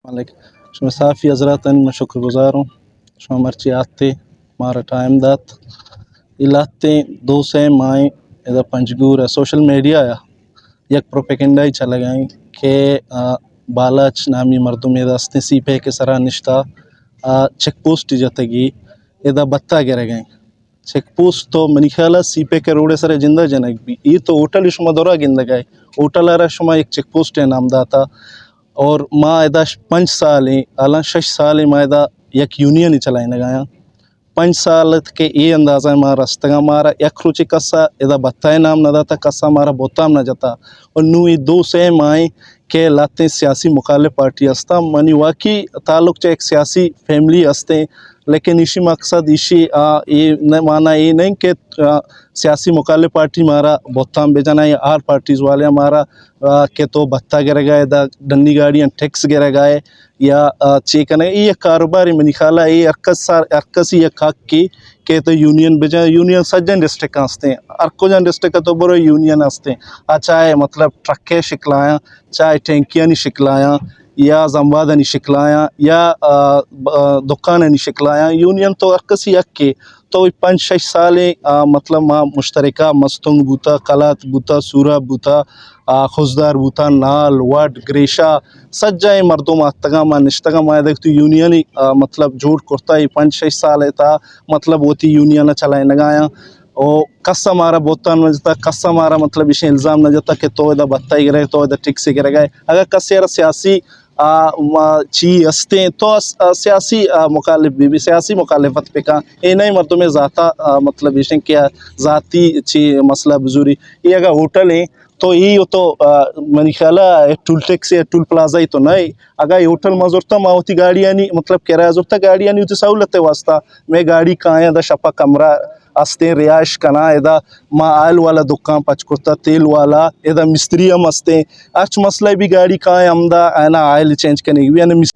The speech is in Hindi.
मालिक शुमा साफ़ी हज़रातन मैं शुक्रगुज़ार हूँ शुमा मर्ची आते मारा टाइम दात इलाते दो से माए इधर पंजगूर सोशल मीडिया या यक प्रोपेगेंडा ही चला गए के बालाच नामी मर्दुम इधर अस्ते सीपे के सरा निश्ता चेक पोस्ट जतगी इधर बत्ता गिर गए चेक पोस्ट तो मनी ख्याल सीपे के रोडे सरे जिंदा जनक भी ये तो होटल शुमा दौरा गिंदा गए होटल आरा शुमा एक चेक पोस्ट है नाम दाता और माँ इदा 5 साल आला 6 साल माँ इदा यक यूनियन ही चलाए लगाया 5 साल के ये अंदाज़ा माँ रस्तगा मारा यक रुचि कस्सा इदा बत्ताए नाम न दाता कस्सा मारा बोताम न जाता और नू ये दो से माए के लाते सियासी मुखालिफ पार्टी अस्ता मनी वाकई ताल्लुक चे एक सियासी फैमिली अस्ते लेकिन इसी मकसद इसी ये न माना ये नहीं कि सियासी मुखालिफ पार्टी मारा बोताम बेजना या आर पार्टीज़ वाले हमारा के तो बत्ता गिर गए दा डंडी गाड़ियाँ टैक्स गिर गए या चेकन ये कारोबारी मनी खाला ये अक्कसी एक हक की के तो यूनियन बेजा यूनियन सज्जन डिस्ट्रिक्ट आस्ते अर्कोजन डिस्ट्रिक्ट तो बड़ो यूनियन आस्ते चाहे मतलब ट्रके शिकलाया चाहे टैंकियाँ नहीं शिकलाया या जम्बादा नहीं शिकलाया या दुकान नहीं शिकलाया यूनियन तो अक्कसी हक के तो 5-6 साल मतलब माँ मुश्तरका मस्तुंग बूता कलात बूता सूरा बूता खुजदार बूता नाल वाट ग्रेशा सज्जाए मर्दों आतगा माँ निश्तगा माँ देख तो यूनियन ही मतलब जोड़ करता है 5-6 साल था मतलब वो थी यूनियन चलाए लगाया और कस्सा मारा बोतान में जाता कस्सा मारा मतलब इसे इल्ज़ाम न जाता कि तो इधर बत्ता ही गिरे तो इधर ठीक से गिर गए अगर कस्से सियासी ची अस्ते तो सियासी मुखालिफ भी सियासी मुखालिफत पे का ये नहीं मर्दों में ज़ाता मतलब इसे क्या ज़ाती ची मसला बुजुरी ये अगर होटल है तो ये तो मैंने ख्याल टूल टैक्स या टूल प्लाजा ही तो नहीं अगर होटल मजूरता मावती गाड़ियाँ नहीं मतलब किराया जुरता गाड़ियाँ नहीं होती सहूलत है वास्ता मैं गाड़ी कहाँ है शपा कमरा अस्ते रियाश कना इदा माँ आयल वाला दुकान पचकुर्ता तेल वाला इदा मिस्त्री हम अस्ते आज मसला भी गाड़ी कहाँ है अमदा आना आयल चेंज करने की भी